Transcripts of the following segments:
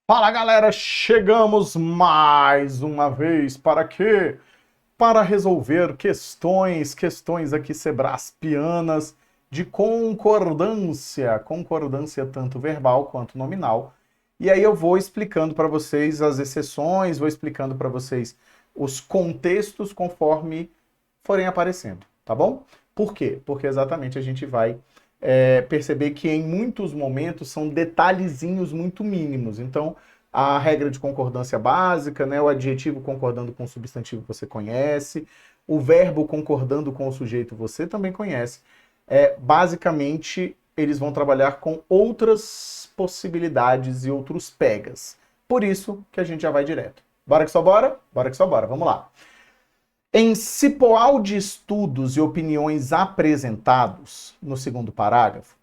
Fala galera, chegamos mais uma vez para quê? Para resolver questões aqui sebraspianas de concordância tanto verbal quanto nominal. E aí eu vou explicando para vocês as exceções, vou explicando para vocês os contextos conforme forem aparecendo, tá bom? Por quê? Porque exatamente a gente vai perceber que em muitos momentos são detalhezinhos muito mínimos. Então, a regra de concordância básica, né, o adjetivo concordando com o substantivo você conhece, o verbo concordando com o sujeito você também conhece. Basicamente, eles vão trabalhar com outras possibilidades e outros pegas. Por isso que a gente já vai direto. Bora que só bora? Bora que só bora. Vamos lá. Em cipoal de estudos e opiniões apresentados, no segundo parágrafo,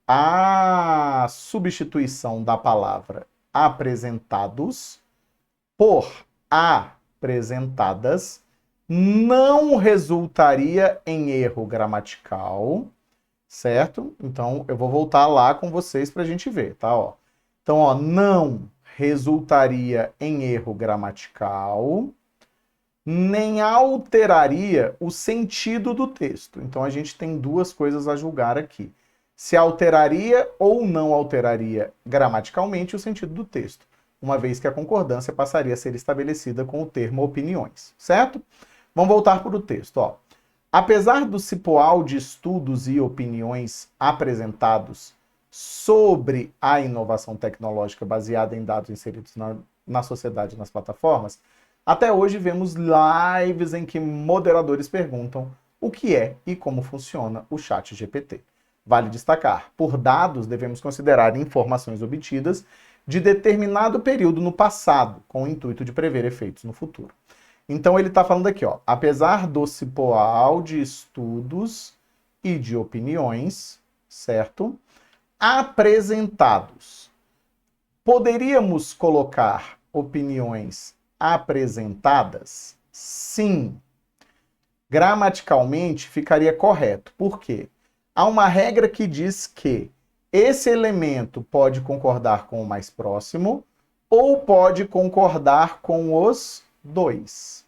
a substituição da palavra apresentados por apresentadas não resultaria em erro gramatical, certo? Então, eu vou voltar lá com vocês para a gente ver, tá? Ó. Então, ó, não resultaria em erro gramatical, nem alteraria o sentido do texto. Então a gente tem duas coisas a julgar aqui. Se alteraria ou não alteraria gramaticalmente o sentido do texto, uma vez que a concordância passaria a ser estabelecida com o termo opiniões, certo? Vamos voltar para o texto, ó. Apesar do cipoal de estudos e opiniões apresentados sobre a inovação tecnológica baseada em dados inseridos na sociedade e nas plataformas, até hoje vemos lives em que moderadores perguntam o que é e como funciona o chat GPT. Vale destacar, por dados devemos considerar informações obtidas de determinado período no passado, com o intuito de prever efeitos no futuro. Então ele está falando aqui, ó, apesar do cipoal de estudos e de opiniões, certo? Apresentados. Poderíamos colocar opiniões apresentadas? Sim. Gramaticalmente ficaria correto. Por quê? Há uma regra que diz que esse elemento pode concordar com o mais próximo ou pode concordar com os dois.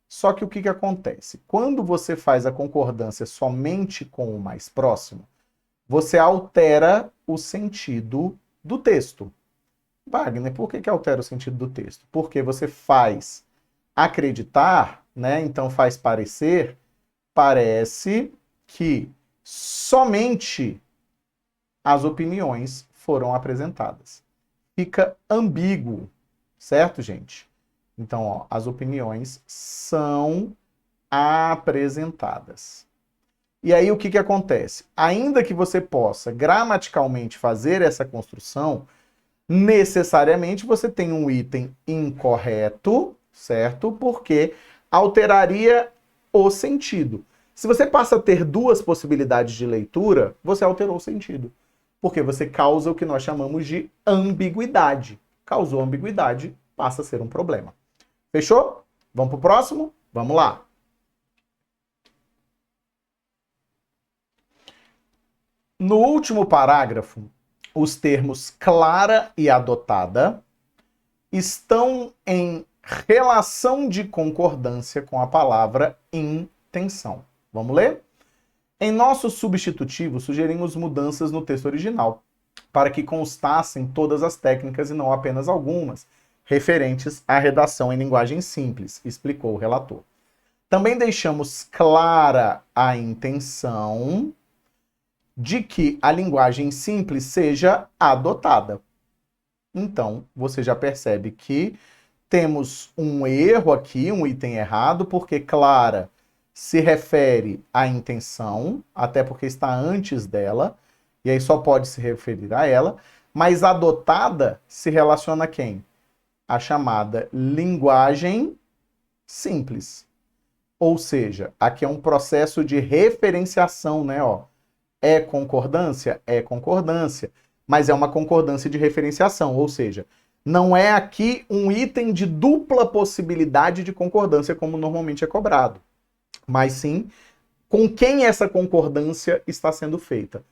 Só que o que acontece? Quando você faz a concordância somente com o mais próximo, você altera o sentido do texto. Wagner, por que altera o sentido do texto? Porque você faz acreditar, né? Então faz parecer, parece que somente as opiniões foram apresentadas. Fica ambíguo, certo, gente? Então, ó, as opiniões são apresentadas. E aí o que acontece? Ainda que você possa gramaticalmente fazer essa construção, necessariamente você tem um item incorreto, certo? Porque alteraria o sentido. Se você passa a ter duas possibilidades de leitura, você alterou o sentido. Porque você causa o que nós chamamos de ambiguidade. Causou ambiguidade, passa a ser um problema. Fechou? Vamos para o próximo? Vamos lá. No último parágrafo, os termos clara e adotada estão em relação de concordância com a palavra intenção. Vamos ler? Em nosso substitutivo, sugerimos mudanças no texto original, para que constassem todas as técnicas e não apenas algumas, referentes à redação em linguagem simples, explicou o relator. Também deixamos clara a intenção de que a linguagem simples seja adotada. Então, você já percebe que temos um erro aqui, um item errado, porque clara se refere à intenção, até porque está antes dela, e aí só pode se referir a ela, mas adotada se relaciona a quem? A chamada linguagem simples. Ou seja, aqui é um processo de referenciação, né? Ó, é concordância? É concordância. Mas é uma concordância de referenciação, ou seja, não é aqui um item de dupla possibilidade de concordância, como normalmente é cobrado. Mas sim, com quem essa concordância está sendo feita.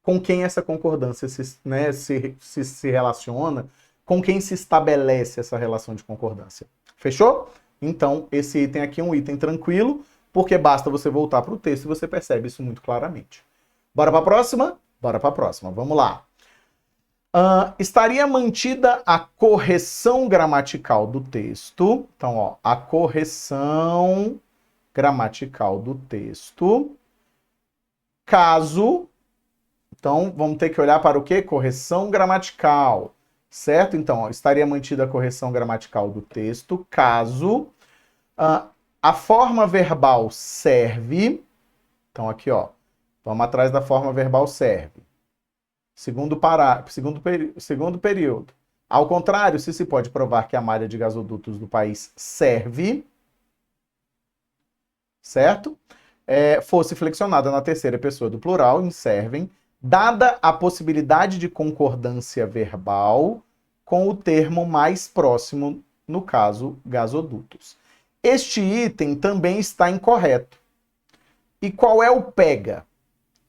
Com quem essa concordância se relaciona, com quem se estabelece essa relação de concordância. Fechou? Então, esse item aqui é um item tranquilo, porque basta você voltar para o texto e você percebe isso muito claramente. Bora para a próxima? Bora para a próxima. Vamos lá. Estaria mantida a correção gramatical do texto. Então, ó, a correção gramatical do texto. Caso... Então, vamos ter que olhar para o quê? Correção gramatical. Certo? Então, ó, estaria mantida a correção gramatical do texto, caso a forma verbal serve. Então, aqui, ó, vamos atrás da forma verbal serve. Segundo período. Ao contrário, se pode provar que a malha de gasodutos do país serve, certo? Fosse flexionada na terceira pessoa do plural, em servem, dada a possibilidade de concordância verbal com o termo mais próximo, no caso, gasodutos. Este item também está incorreto. E qual é o pega?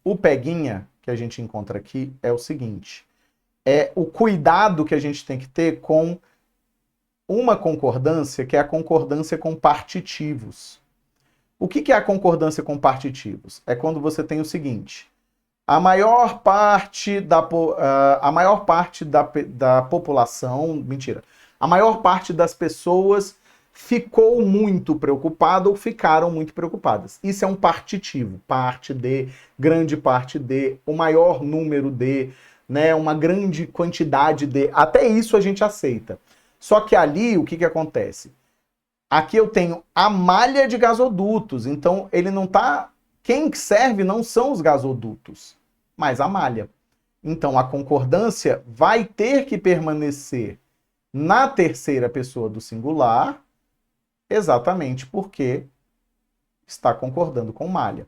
O peguinha que a gente encontra aqui é o seguinte: é o cuidado que a gente tem que ter com uma concordância, que é a concordância com partitivos. O que é a concordância com partitivos? É quando você tem o seguinte: a maior parte da população, a maior parte das pessoas ficou muito preocupada ou ficaram muito preocupadas. Isso é um partitivo, parte de, grande parte de, o maior número de, né, uma grande quantidade de, até isso a gente aceita. Só que ali, o que acontece? Aqui eu tenho a malha de gasodutos, então ele não tá... Quem serve não são os gasodutos, mas a malha. Então a concordância vai ter que permanecer na terceira pessoa do singular, exatamente porque está concordando com malha.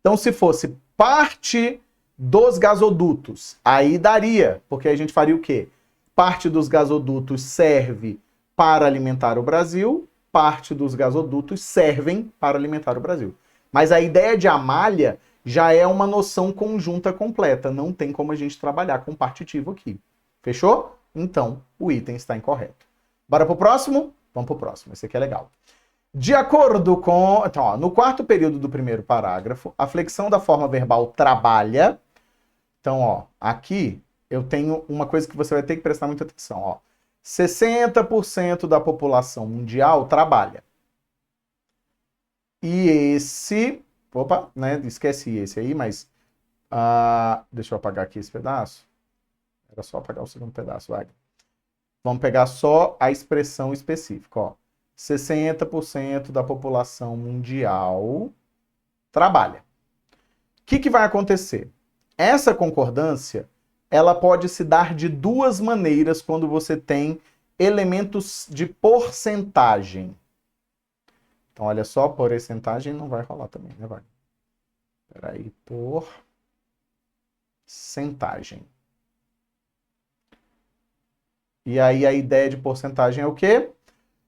Então se fosse parte dos gasodutos, aí daria, porque a gente faria o quê? Parte dos gasodutos serve para alimentar o Brasil, parte dos gasodutos servem para alimentar o Brasil. Mas a ideia de a malha já é uma noção conjunta completa. Não tem como a gente trabalhar com partitivo aqui. Fechou? Então, o item está incorreto. Bora pro próximo? Vamos pro próximo. Esse aqui é legal. De acordo com... Então, ó, no quarto período do primeiro parágrafo, a flexão da forma verbal trabalha. Então, ó, aqui eu tenho uma coisa que você vai ter que prestar muita atenção. Ó. 60% da população mundial trabalha. E esse... Opa, né? Esqueci esse aí, mas... deixa eu apagar aqui esse pedaço. Era só apagar o segundo pedaço, vai. Vamos pegar só a expressão específica, ó. 60% da população mundial trabalha. O que vai acontecer? Essa concordância, ela pode se dar de duas maneiras quando você tem elementos de porcentagem. Então, olha só, porcentagem não vai rolar também, né, vai? Peraí, porcentagem. E aí a ideia de porcentagem é o quê?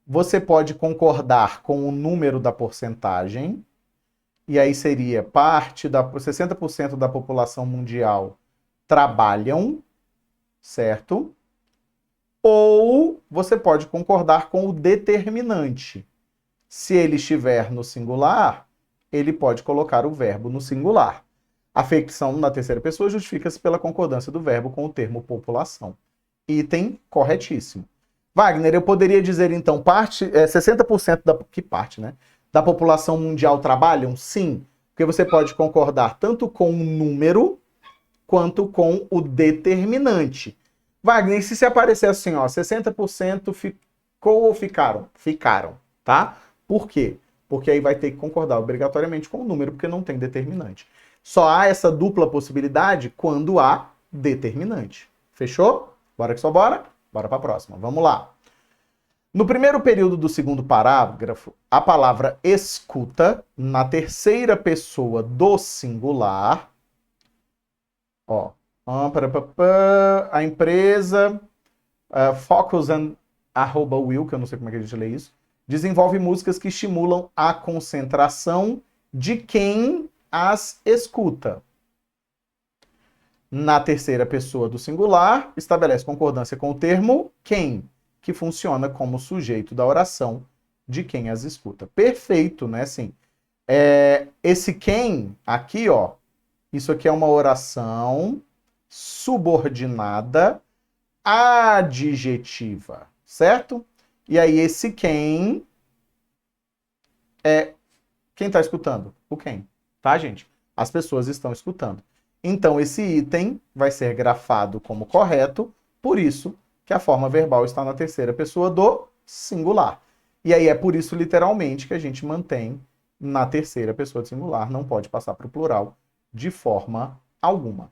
Você pode concordar com o número da porcentagem, e aí seria 60% da população mundial trabalham, certo? Ou você pode concordar com o determinante. Se ele estiver no singular, ele pode colocar o verbo no singular. A flexão na terceira pessoa justifica-se pela concordância do verbo com o termo população. Item corretíssimo. Wagner, eu poderia dizer então 60% da população mundial trabalham? Sim, porque você pode concordar tanto com o número quanto com o determinante. Wagner, se aparecer assim, ó, 60% ficou ou ficaram? Ficaram, tá? Por quê? Porque aí vai ter que concordar obrigatoriamente com o número, porque não tem determinante. Só há essa dupla possibilidade quando há determinante. Fechou? Bora que só bora? Bora para a próxima. Vamos lá. No primeiro período do segundo parágrafo, a palavra escuta, na terceira pessoa do singular, ó, a empresa Focus and @will, que eu não sei como é que a gente lê isso, desenvolve músicas que estimulam a concentração de quem as escuta. Na terceira pessoa do singular, estabelece concordância com o termo quem, que funciona como sujeito da oração de quem as escuta. Perfeito, né? Assim, esse quem aqui, ó, isso aqui é uma oração subordinada adjetiva, certo? E aí esse quem é quem está escutando? O quem, tá, gente? As pessoas estão escutando. Então, esse item vai ser grafado como correto, por isso que a forma verbal está na terceira pessoa do singular. E aí é por isso, literalmente, que a gente mantém na terceira pessoa do singular, não pode passar para o plural de forma alguma.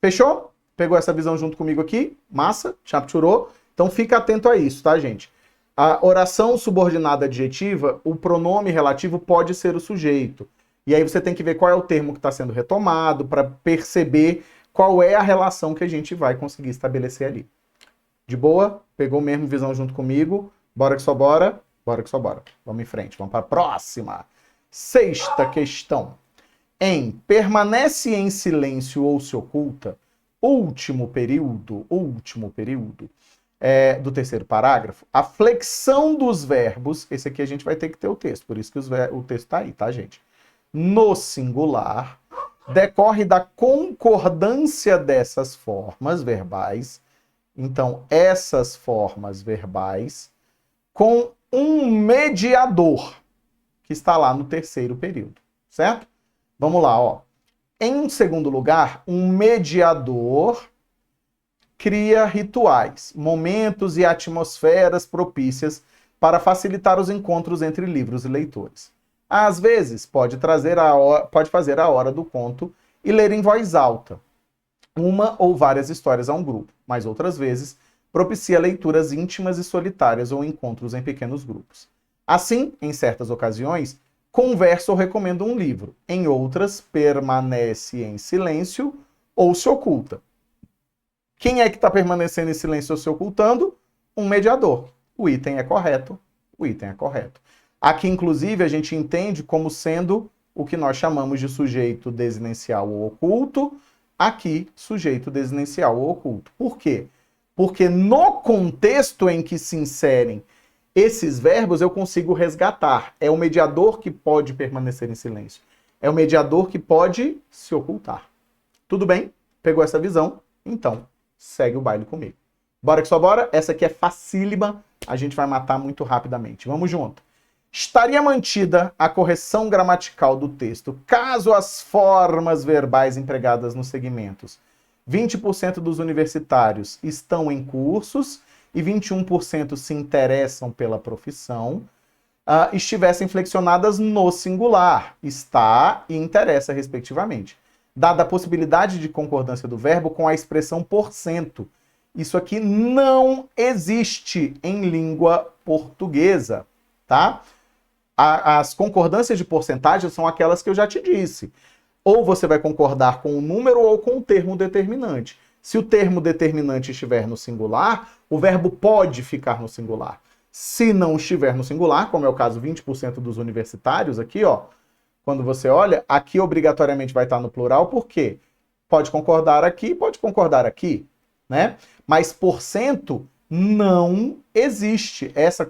Fechou? Pegou essa visão junto comigo aqui? Massa? Capturou? Então fica atento a isso, tá, gente? A oração subordinada adjetiva, o pronome relativo pode ser o sujeito. E aí você tem que ver qual é o termo que está sendo retomado para perceber qual é a relação que a gente vai conseguir estabelecer ali. De boa? Pegou mesmo visão junto comigo? Bora que só bora? Bora que só bora. Vamos em frente, vamos para a próxima. Sexta questão. Permanece em silêncio ou se oculta, último período do terceiro parágrafo, a flexão dos verbos, esse aqui a gente vai ter que ter o texto, por isso que o texto está aí, tá, gente? No singular, decorre da concordância dessas formas verbais, então, essas formas verbais, com um mediador, que está lá no terceiro período, certo? Vamos lá, ó. Em segundo lugar, um mediador cria rituais, momentos e atmosferas propícias para facilitar os encontros entre livros e leitores. Às vezes, pode fazer a hora do conto e ler em voz alta uma ou várias histórias a um grupo, mas outras vezes propicia leituras íntimas e solitárias ou encontros em pequenos grupos. Assim, em certas ocasiões, conversa ou recomenda um livro, em outras, permanece em silêncio ou se oculta. Quem é que está permanecendo em silêncio ou se ocultando? Um mediador. O item é correto. O item é correto. Aqui, inclusive, a gente entende como sendo o que nós chamamos de sujeito desinencial ou oculto. Aqui, sujeito desinencial ou oculto. Por quê? Porque no contexto em que se inserem esses verbos, eu consigo resgatar. É o mediador que pode permanecer em silêncio. É o mediador que pode se ocultar. Tudo bem? Pegou essa visão? Então, segue o baile comigo. Bora que só bora? Essa aqui é facílima, a gente vai matar muito rapidamente. Vamos junto. Estaria mantida a correção gramatical do texto caso as formas verbais empregadas nos segmentos 20% dos universitários estão em cursos e 21% se interessam pela profissão, estivessem flexionadas no singular, está e interessa, respectivamente. Dada a possibilidade de concordância do verbo com a expressão porcento. Isso aqui não existe em língua portuguesa, tá? As concordâncias de porcentagem são aquelas que eu já te disse. Ou você vai concordar com o número ou com o termo determinante. Se o termo determinante estiver no singular, o verbo pode ficar no singular. Se não estiver no singular, como é o caso 20% dos universitários aqui, ó, quando você olha, aqui obrigatoriamente vai estar no plural, por quê? Pode concordar aqui, né? Mas porcento não existe. Essa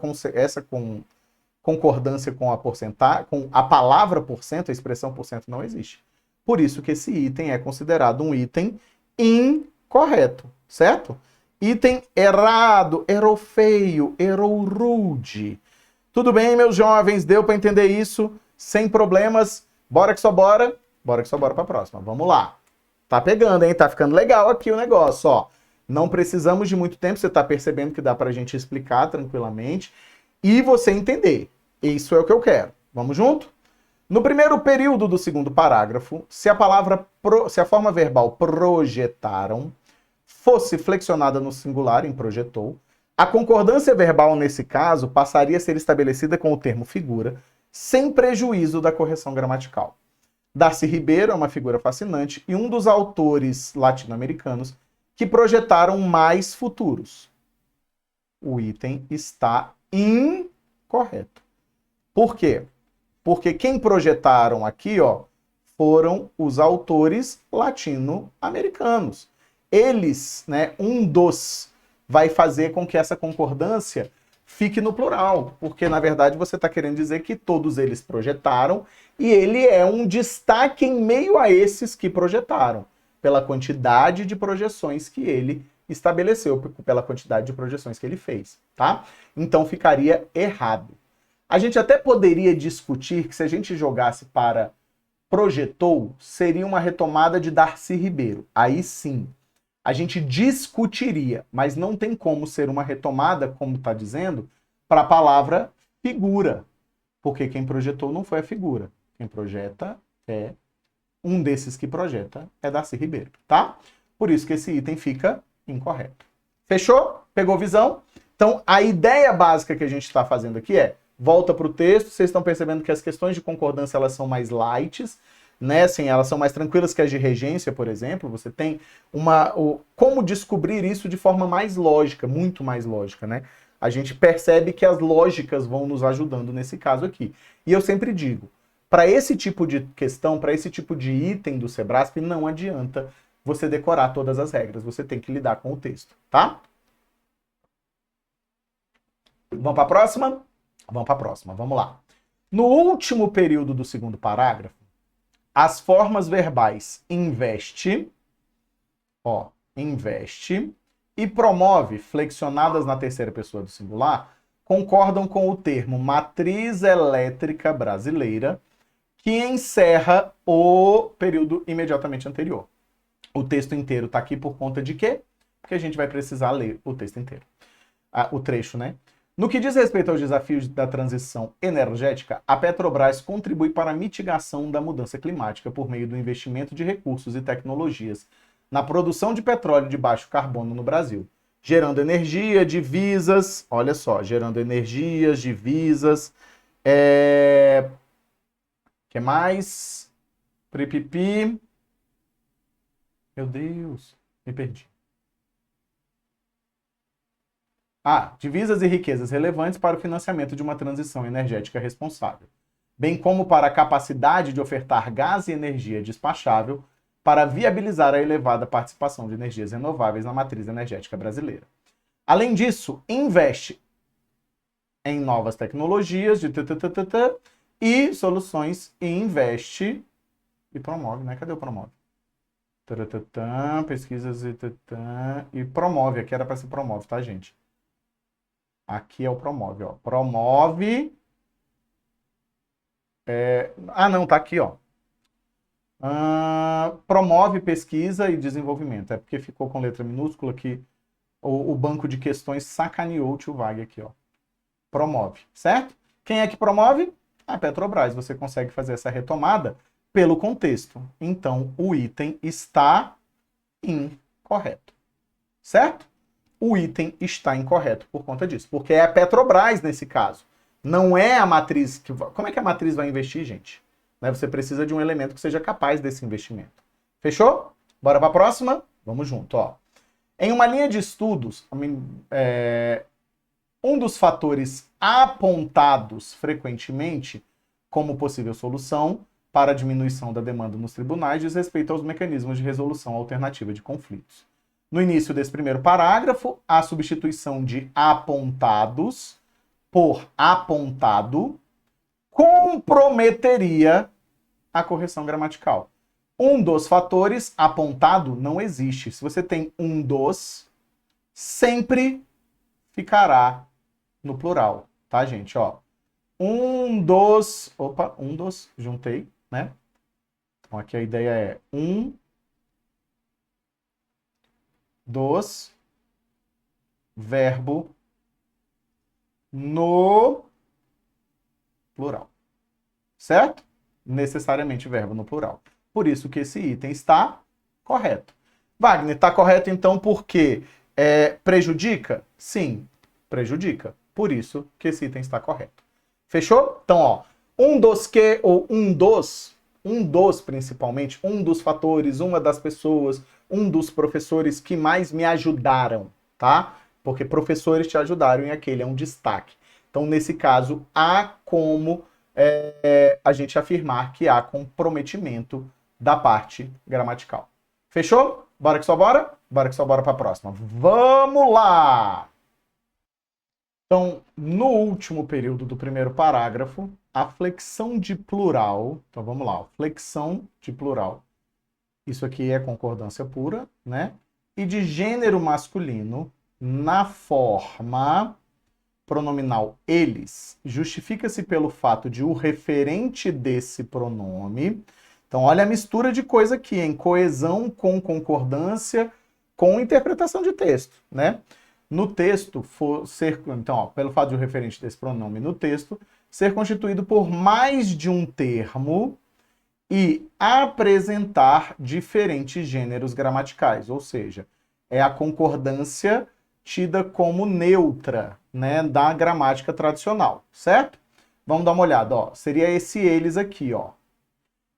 concordância com a porcentagem, com a palavra porcento, a expressão porcento não existe. Por isso que esse item é considerado um item incorreto, certo? Item errado, errou feio, errou rude. Tudo bem, meus jovens? Deu para entender isso? Sem problemas? Bora que só bora? Bora que só bora para a próxima. Vamos lá. Tá pegando, hein? Tá ficando legal aqui o negócio, ó. Não precisamos de muito tempo, você tá percebendo que dá pra gente explicar tranquilamente e você entender. Isso é o que eu quero. Vamos junto? No primeiro período do segundo parágrafo, se a forma verbal projetaram fosse flexionada no singular em projetou, a concordância verbal nesse caso passaria a ser estabelecida com o termo figura, sem prejuízo da correção gramatical. Darcy Ribeiro é uma figura fascinante e um dos autores latino-americanos que projetaram mais futuros. O item está incorreto. Por quê? Porque quem projetaram aqui, ó, foram os autores latino-americanos. Eles, né, um dos, vai fazer com que essa concordância fique no plural, porque na verdade você está querendo dizer que todos eles projetaram e ele é um destaque em meio a esses que projetaram, pela quantidade de projeções que ele estabeleceu, pela quantidade de projeções que ele fez, tá? Então ficaria errado. A gente até poderia discutir que se a gente jogasse para projetou, seria uma retomada de Darcy Ribeiro. Aí sim, a gente discutiria, mas não tem como ser uma retomada, como está dizendo, para a palavra figura. Porque quem projetou não foi a figura. Quem projeta é um desses que projeta, é Darcy Ribeiro, tá? Por isso que esse item fica incorreto. Fechou? Pegou visão? Então, a ideia básica que a gente está fazendo aqui é, volta para o texto, vocês estão percebendo que as questões de concordância elas são mais light, né? Assim, elas são mais tranquilas que as de regência, por exemplo. Você tem como descobrir isso de forma mais lógica, muito mais lógica, né? A gente percebe que as lógicas vão nos ajudando nesse caso aqui. E eu sempre digo, para esse tipo de questão, para esse tipo de item do Sebrasp, não adianta você decorar todas as regras, você tem que lidar com o texto, tá? Vamos para a próxima? Vamos para a próxima, vamos lá. No último período do segundo parágrafo, as formas verbais investe, investe e promove, flexionadas na terceira pessoa do singular, concordam com o termo matriz elétrica brasileira, que encerra o período imediatamente anterior. O texto inteiro está aqui por conta de quê? Porque a gente vai precisar ler o texto inteiro. O trecho, né? No que diz respeito aos desafios da transição energética, a Petrobras contribui para a mitigação da mudança climática por meio do investimento de recursos e tecnologias na produção de petróleo de baixo carbono no Brasil, gerando energia, divisas, olha só, gerando energias, divisas, que mais? Pripipi. Meu Deus, me perdi. Divisas e riquezas relevantes para o financiamento de uma transição energética responsável, bem como para a capacidade de ofertar gás e energia despachável para viabilizar a elevada participação de energias renováveis na matriz energética brasileira. Além disso, investe em novas tecnologias e soluções e investe e promove, né? Cadê o promove? Pesquisas e promove. Aqui era para ser promove, tá, gente? Aqui é o promove, ó. Promove. Não, tá aqui, ó. Promove pesquisa e desenvolvimento. É porque ficou com letra minúscula que o banco de questões sacaneou o tio Wag aqui, ó. Promove, certo? Quem é que promove? A Petrobras. Você consegue fazer essa retomada pelo contexto. Então, o item está incorreto, certo? O item está incorreto por conta disso, porque é a Petrobras nesse caso. Não é a matriz que... Como é que a matriz vai investir, gente? Você precisa de um elemento que seja capaz desse investimento. Fechou? Bora para a próxima? Vamos junto, ó. Em uma linha de estudos, um dos fatores apontados frequentemente como possível solução para a diminuição da demanda nos tribunais diz respeito aos mecanismos de resolução alternativa de conflitos. No início desse primeiro parágrafo, a substituição de apontados por apontado comprometeria a correção gramatical. Um dos fatores apontado não existe. Se você tem um dos, sempre ficará no plural, tá, gente? Ó, um dos, juntei, né? Então aqui a ideia é um dos, verbo no plural, certo? Necessariamente verbo no plural. Por isso que esse item está correto. Wagner, está correto então porque prejudica? Sim, prejudica. Por isso que esse item está correto. Fechou? Então, ó, um dos que, ou um dos principalmente, um dos fatores, uma das pessoas, um dos professores que mais me ajudaram, tá? Porque professores te ajudaram e aquele é um destaque. Então, nesse caso, há como a gente afirmar que há comprometimento da parte gramatical. Fechou? Bora que só bora? Bora que só bora para a próxima. Vamos lá! Então, no último período do primeiro parágrafo, a flexão de plural. Então, vamos lá. Flexão de plural. Isso aqui é concordância pura, né? E de gênero masculino, na forma pronominal eles, justifica-se pelo fato de o referente desse pronome. Então, olha a mistura de coisa aqui, em coesão com concordância, com interpretação de texto, né? No texto, então, ó, pelo fato de o referente desse pronome no texto ser constituído por mais de um termo e apresentar diferentes gêneros gramaticais, ou seja, é a concordância tida como neutra, né, da gramática tradicional, certo? Vamos dar uma olhada, ó. Seria esse eles aqui, ó.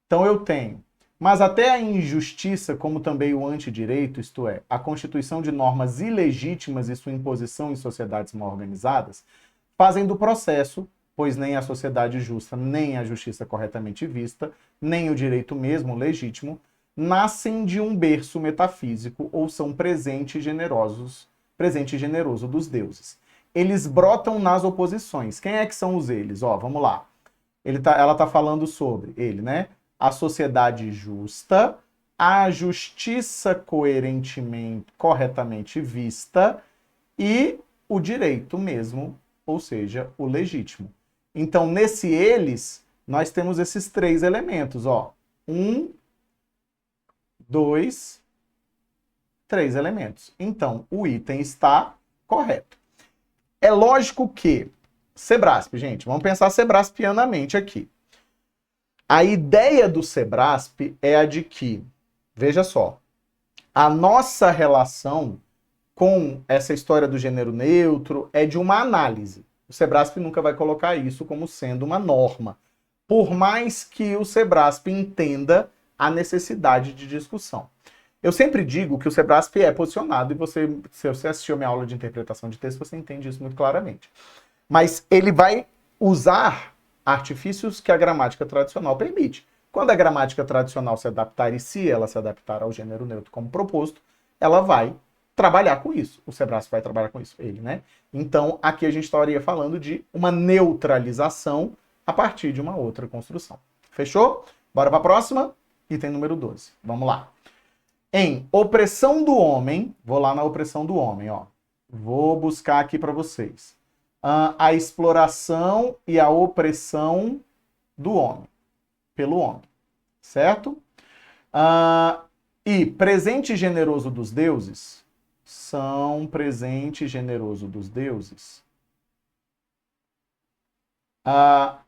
Então eu tenho, mas até a injustiça, como também o antidireito, isto é, a constituição de normas ilegítimas e sua imposição em sociedades mal organizadas, fazem do processo, pois nem a sociedade justa, nem a justiça corretamente vista, nem o direito mesmo legítimo, nascem de um berço metafísico ou são presente e generoso dos deuses. Eles brotam nas oposições. Quem é que são os eles? Ó, vamos lá. Ela está falando sobre ele, né? A sociedade justa, a justiça corretamente vista e o direito mesmo, ou seja, o legítimo. Então, nesse eles, nós temos esses três elementos, ó. 1, 2, 3 elementos. Então, o item está correto. É lógico que Sebrasp, gente, vamos pensar sebraspianamente aqui. A ideia do Sebrasp é a de que, veja só, a nossa relação com essa história do gênero neutro é de uma análise. O Sebrasp nunca vai colocar isso como sendo uma norma, por mais que o Sebrasp entenda a necessidade de discussão. Eu sempre digo que o Sebrasp é posicionado, e se você assistiu a minha aula de interpretação de texto, você entende isso muito claramente. Mas ele vai usar artifícios que a gramática tradicional permite. Quando a gramática tradicional se adaptar, e se ela se adaptar ao gênero neutro como proposto, ela vai trabalhar com isso. O Sebrasp vai trabalhar com isso, ele, né? Então, aqui a gente estaria falando de uma neutralização a partir de uma outra construção. Fechou? Bora para a próxima? Item número 12. Vamos lá. Em opressão do homem, vou lá na opressão do homem, ó. Vou buscar aqui para vocês. A exploração e a opressão do homem, pelo homem, certo? E presente generoso dos deuses, são presente generoso dos deuses. A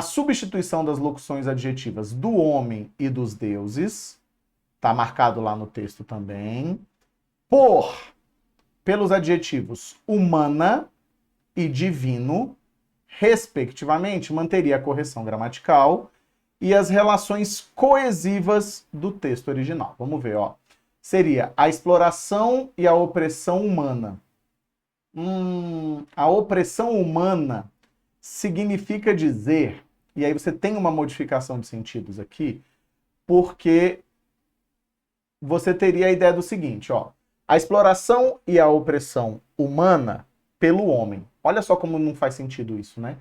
substituição das locuções adjetivas do homem e dos deuses, está marcado lá no texto também, pelos adjetivos humana e divino, respectivamente, manteria a correção gramatical e as relações coesivas do texto original. Vamos ver, ó. Seria a exploração e a opressão humana. A opressão humana significa dizer, e aí você tem uma modificação de sentidos aqui, porque você teria a ideia do seguinte, ó. A exploração e a opressão humana pelo homem. Olha só como não faz sentido isso, né?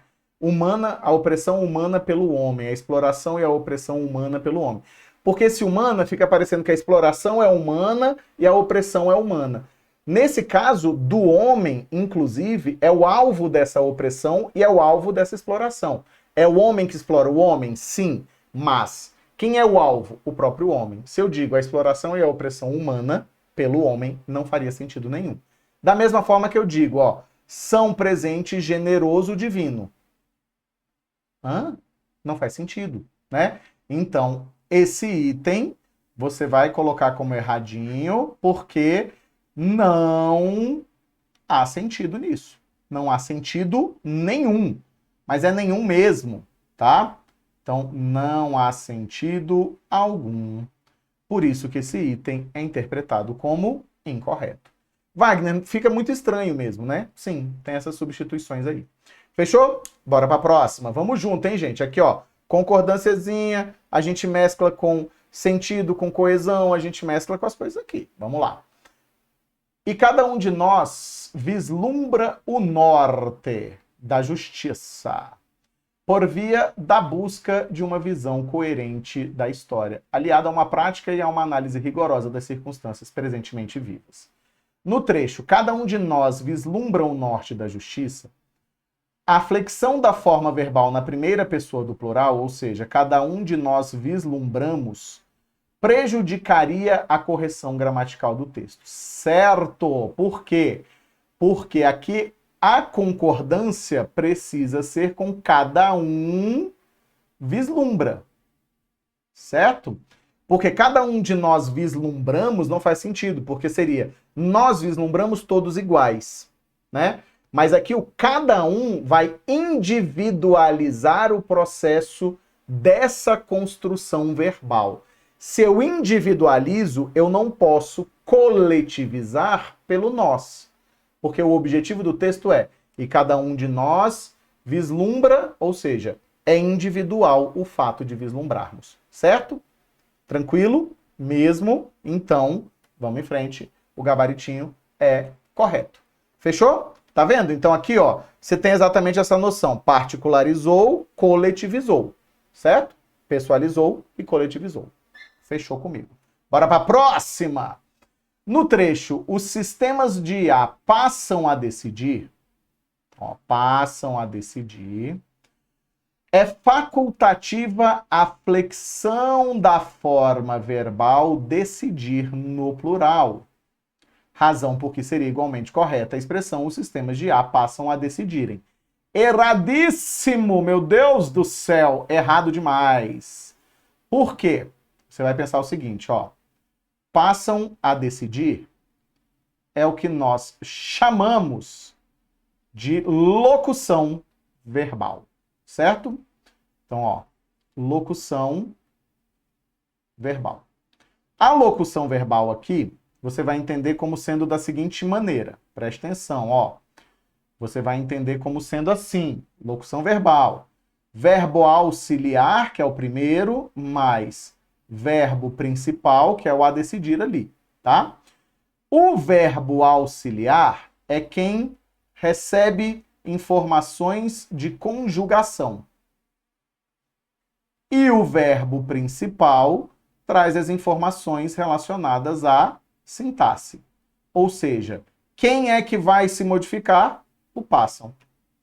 A opressão humana pelo homem, a exploração e a opressão humana pelo homem. Porque esse humana fica parecendo que a exploração é humana e a opressão é humana. Nesse caso, do homem, inclusive, é o alvo dessa opressão e é o alvo dessa exploração. É o homem que explora o homem? Sim, mas quem é o alvo? O próprio homem. Se eu digo a exploração e a opressão humana pelo homem, não faria sentido nenhum. Da mesma forma que eu digo, ó, são presente generoso divino. Não faz sentido, né? Então, esse item você vai colocar como erradinho, porque não há sentido nisso. Não há sentido nenhum. Mas é nenhum mesmo, tá? Então, não há sentido algum. Por isso que esse item é interpretado como incorreto. Wagner, fica muito estranho mesmo, né? Sim, tem essas substituições aí. Fechou? Bora para a próxima. Vamos junto, hein, gente? Aqui, ó, concordânciazinha, a gente mescla com sentido, com coesão, a gente mescla com as coisas aqui. Vamos lá. E cada um de nós vislumbra o norte da justiça por via da busca de uma visão coerente da história, aliada a uma prática e a uma análise rigorosa das circunstâncias presentemente vivas. No trecho, cada um de nós vislumbra o norte da justiça, a flexão da forma verbal na primeira pessoa do plural, ou seja, cada um de nós vislumbramos, prejudicaria a correção gramatical do texto. Certo? Por quê? Porque aqui a concordância precisa ser com cada um vislumbra. Certo? Porque cada um de nós vislumbramos não faz sentido, porque seria nós vislumbramos todos iguais, né? Mas aqui o cada um vai individualizar o processo dessa construção verbal. Se eu individualizo, eu não posso coletivizar pelo nós. Porque o objetivo do texto é, e cada um de nós vislumbra, ou seja, é individual o fato de vislumbrarmos. Certo? Tranquilo? Mesmo? Então, vamos em frente. O gabaritinho é correto. Fechou? Tá vendo? Então aqui, ó, você tem exatamente essa noção. Particularizou, coletivizou. Certo? Pessoalizou e coletivizou. Fechou comigo. Bora para a próxima! No trecho, os sistemas de IA passam a decidir. Ó, passam a decidir. É facultativa a flexão da forma verbal decidir no plural. Razão por que seria igualmente correta a expressão os sistemas de IA passam a decidirem. Erradíssimo, meu Deus do céu! Errado demais. Por quê? Você vai pensar o seguinte, ó. Passam a decidir é o que nós chamamos de locução verbal, certo? Então, ó, locução verbal. A locução verbal aqui, você vai entender como sendo da seguinte maneira. Preste atenção, ó. Você vai entender como sendo assim, locução verbal. Verbo auxiliar, que é o primeiro, mais verbo principal, que é o a decidir ali, tá? O verbo auxiliar é quem recebe informações de conjugação. E o verbo principal traz as informações relacionadas à sintaxe. Ou seja, quem é que vai se modificar? O passam.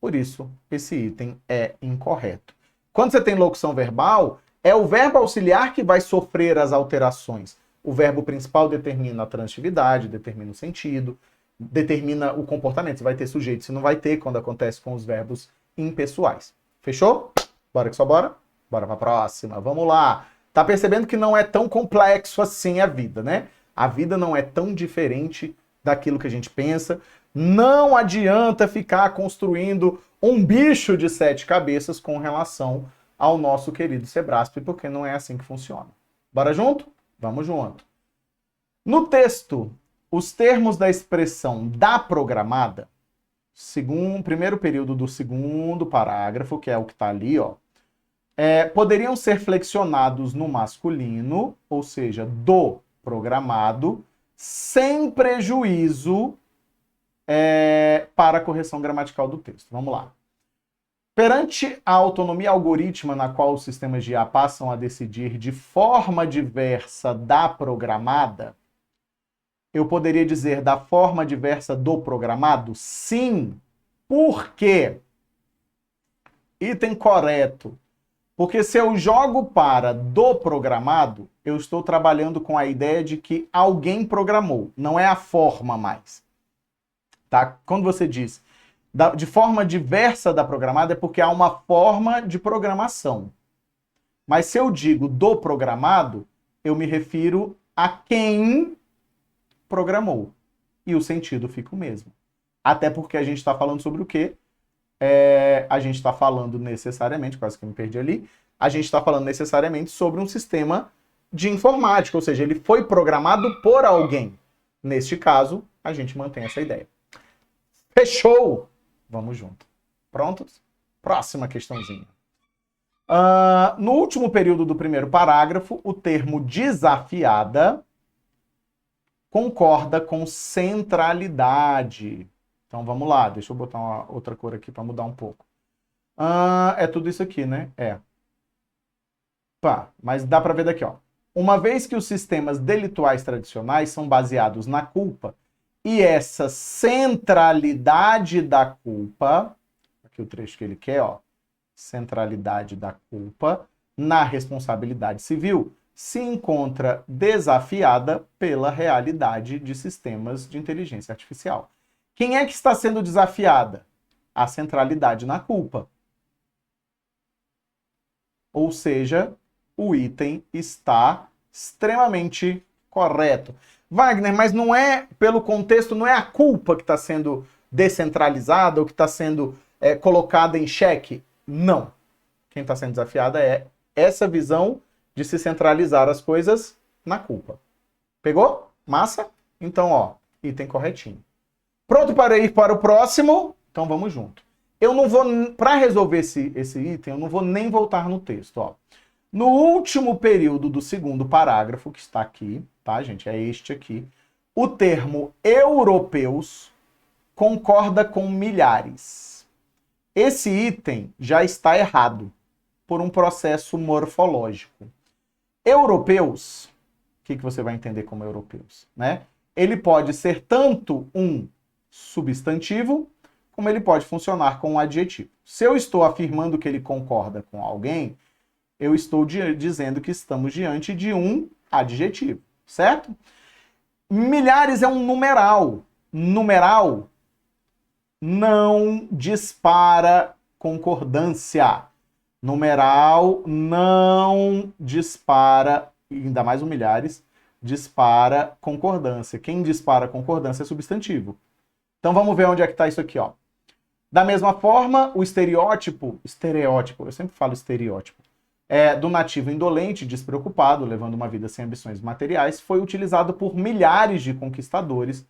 Por isso, esse item é incorreto. Quando você tem locução verbal, é o verbo auxiliar que vai sofrer as alterações. O verbo principal determina a transitividade, determina o sentido, determina o comportamento. Você vai ter sujeito, você não vai ter quando acontece com os verbos impessoais. Fechou? Bora que só bora? Bora para a próxima. Vamos lá. Tá percebendo que não é tão complexo assim a vida, né? A vida não é tão diferente daquilo que a gente pensa. Não adianta ficar construindo um bicho de 7 cabeças com relação ao nosso querido Sebrasp, porque não é assim que funciona. Bora junto? Vamos junto. No texto, os termos da expressão da programada, primeiro período do segundo parágrafo, que é o que está ali, ó, poderiam ser flexionados no masculino, ou seja, do programado, sem prejuízo para a correção gramatical do texto. Vamos lá. Perante a autonomia algorítmica na qual os sistemas de IA passam a decidir de forma diversa da programada, eu poderia dizer da forma diversa do programado? Sim. Por quê? Item correto. Porque se eu jogo para do programado, eu estou trabalhando com a ideia de que alguém programou, não é a forma mais. Tá? Quando você diz de forma diversa da programada, é porque há uma forma de programação. Mas se eu digo do programado, eu me refiro a quem programou. E o sentido fica o mesmo. Até porque a gente está falando sobre o quê? A gente está falando necessariamente, quase que eu me perdi ali, a gente está falando necessariamente sobre um sistema de informática, ou seja, ele foi programado por alguém. Neste caso, a gente mantém essa ideia. Fechou! Vamos junto. Prontos? Próxima questãozinha. No último período do primeiro parágrafo, o termo desafiada concorda com centralidade. Então vamos lá, deixa eu botar uma outra cor aqui para mudar um pouco. É tudo isso aqui, né? Pá, mas dá para ver daqui, ó. Uma vez que os sistemas delituais tradicionais são baseados na culpa, e essa centralidade da culpa, aqui o trecho que ele quer, ó, centralidade da culpa na responsabilidade civil, se encontra desafiada pela realidade de sistemas de inteligência artificial. Quem é que está sendo desafiada? A centralidade na culpa. Ou seja, o item está extremamente correto. Wagner, mas não é, pelo contexto, não é a culpa que está sendo descentralizada ou que está sendo colocada em xeque? Não. Quem está sendo desafiada é essa visão de se centralizar as coisas na culpa. Pegou? Massa? Então, ó, item corretinho. Pronto para ir para o próximo? Então vamos junto. Eu não vou, para resolver esse item, eu não vou nem voltar no texto, ó. No último período do segundo parágrafo, que está aqui, tá, gente? É este aqui. O termo europeus concorda com milhares. Esse item já está errado por um processo morfológico. Europeus, o que você vai entender como europeus, né? Ele pode ser tanto um substantivo, como ele pode funcionar com um adjetivo. Se eu estou afirmando que ele concorda com alguém, eu estou dizendo que estamos diante de um adjetivo, certo? Milhares é um numeral. Numeral não dispara concordância. Numeral não dispara, ainda mais o milhares, dispara concordância. Quem dispara concordância é substantivo. Então vamos ver onde é que está isso aqui, ó. Da mesma forma, o estereótipo, eu sempre falo estereótipo, do nativo indolente, despreocupado, levando uma vida sem ambições materiais, foi utilizado por milhares de conquistadores,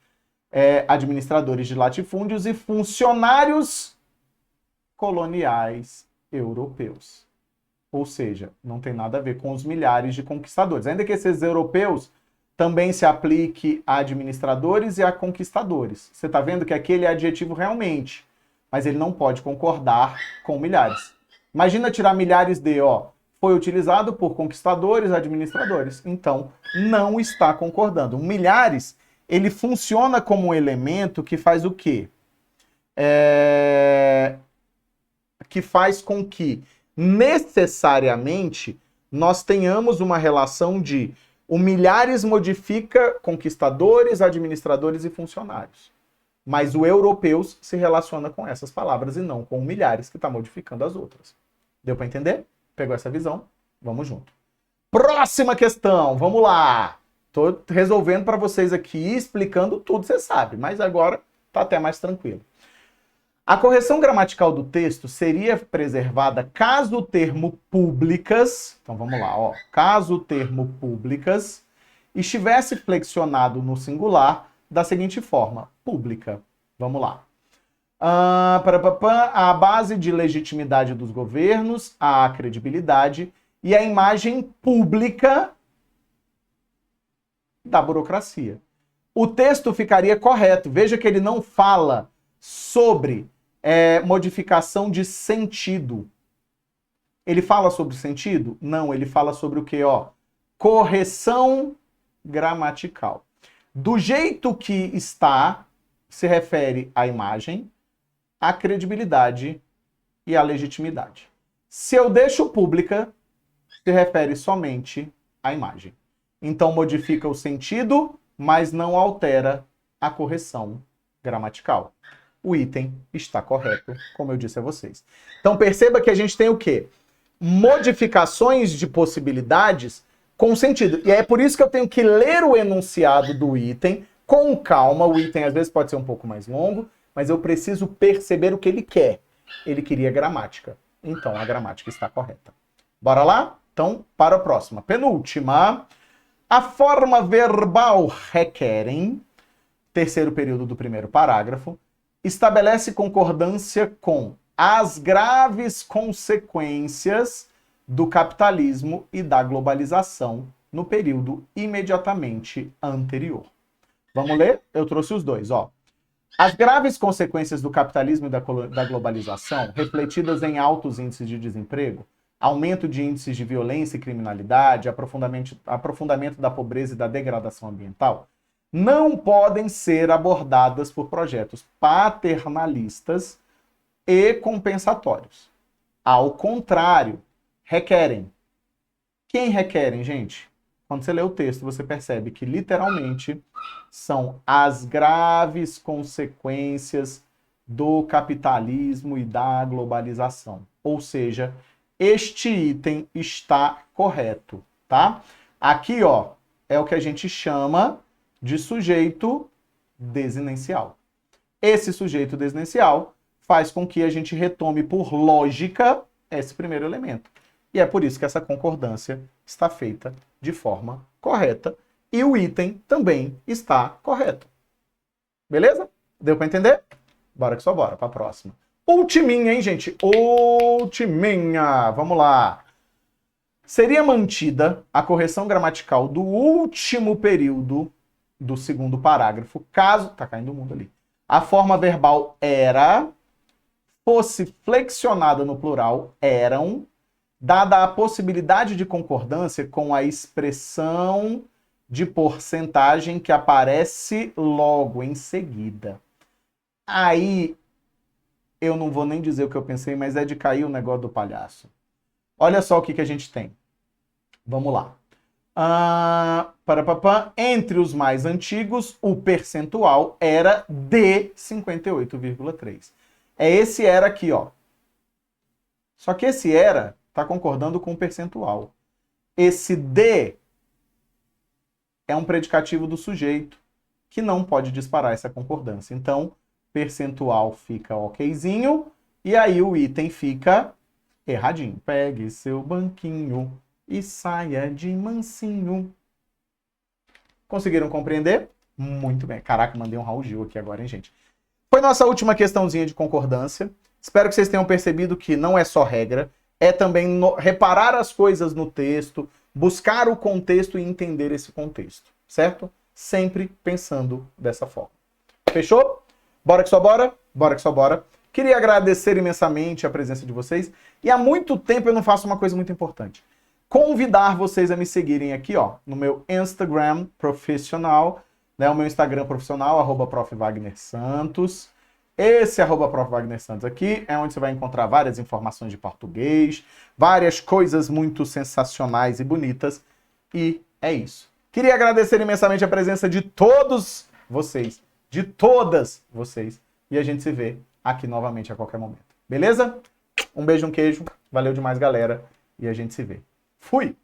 administradores de latifúndios e funcionários coloniais europeus. Ou seja, não tem nada a ver com os milhares de conquistadores. Ainda que esses europeus também se aplique a administradores e a conquistadores. Você está vendo que aquele é adjetivo realmente, mas ele não pode concordar com milhares. Imagina tirar milhares de, ó, foi utilizado por conquistadores, administradores. Então, não está concordando. O milhares, ele funciona como um elemento que faz o quê? Que faz com que, necessariamente, nós tenhamos uma relação de o milhares modifica conquistadores, administradores e funcionários. Mas o europeus se relaciona com essas palavras e não com o milhares que está modificando as outras. Deu para entender? Pegou essa visão? Vamos junto. Próxima questão, vamos lá. Estou resolvendo para vocês aqui, explicando tudo, você sabe, mas agora está até mais tranquilo. A correção gramatical do texto seria preservada caso o termo públicas, então vamos lá, ó, caso o termo públicas estivesse flexionado no singular da seguinte forma, pública. Vamos lá. A base de legitimidade dos governos, a credibilidade e a imagem pública da burocracia. O texto ficaria correto. Veja que ele não fala sobre modificação de sentido. Ele fala sobre sentido? Não, ele fala sobre o quê? Ó, correção gramatical. Do jeito que está, se refere à imagem, à credibilidade e à legitimidade. Se eu deixo pública, se refere somente à imagem. Então modifica o sentido, mas não altera a correção gramatical. O item está correto, como eu disse a vocês. Então perceba que a gente tem o quê? Modificações de possibilidades com sentido. E é por isso que eu tenho que ler o enunciado do item com calma. O item às vezes pode ser um pouco mais longo, mas eu preciso perceber o que ele quer. Ele queria gramática. Então a gramática está correta. Bora lá? Então, para a próxima. Penúltima. A forma verbal requerem, terceiro período do primeiro parágrafo, estabelece concordância com as graves consequências do capitalismo e da globalização no período imediatamente anterior. Vamos ler? Eu trouxe os dois, ó. As graves consequências do capitalismo e da globalização, refletidas em altos índices de desemprego, aumento de índices de violência e criminalidade, aprofundamento da pobreza e da degradação ambiental, não podem ser abordadas por projetos paternalistas e compensatórios. Ao contrário, requerem. Quem requerem, gente? Quando você lê o texto, você percebe que, literalmente, são as graves consequências do capitalismo e da globalização. Ou seja, este item está correto, tá? Aqui, ó, é o que a gente chama de sujeito desinencial. Esse sujeito desinencial faz com que a gente retome por lógica esse primeiro elemento. E é por isso que essa concordância está feita de forma correta. E o item também está correto. Beleza? Deu para entender? Bora que só bora, para a próxima. Ultiminha, hein, gente? Ultiminha. Vamos lá. Seria mantida a correção gramatical do último período do segundo parágrafo, caso... Tá caindo o mundo ali. A forma verbal era, fosse flexionada no plural, eram, dada a possibilidade de concordância com a expressão de porcentagem que aparece logo em seguida. Aí, eu não vou nem dizer o que eu pensei, mas é de cair o negócio do palhaço. Olha só o que a gente tem. Vamos lá. Entre os mais antigos, o percentual era de 58,3. É esse era aqui, ó. Só que esse era está concordando com o percentual. Esse de é um predicativo do sujeito que não pode disparar essa concordância. Então, percentual fica okzinho e aí o item fica erradinho. Pegue seu banquinho e saia de mansinho. Conseguiram compreender? Muito bem. Caraca, mandei um Raul Gil aqui agora, hein, gente? Foi nossa última questãozinha de concordância. Espero que vocês tenham percebido que não é só regra, é também reparar as coisas no texto, buscar o contexto e entender esse contexto, certo? Sempre pensando dessa forma. Fechou? Bora que só bora? Bora que só bora. Queria agradecer imensamente a presença de vocês. E há muito tempo eu não faço uma coisa muito importante. Convidar vocês a me seguirem aqui, ó, no meu Instagram profissional, né? O meu Instagram profissional, @profwagnersantos. Esse @profwagnersantos aqui é onde você vai encontrar várias informações de português, várias coisas muito sensacionais e bonitas. E é isso. Queria agradecer imensamente a presença de todos vocês, de todas vocês. E a gente se vê aqui novamente a qualquer momento. Beleza? Um beijo, um queijo. Valeu demais, galera. E a gente se vê. Fui!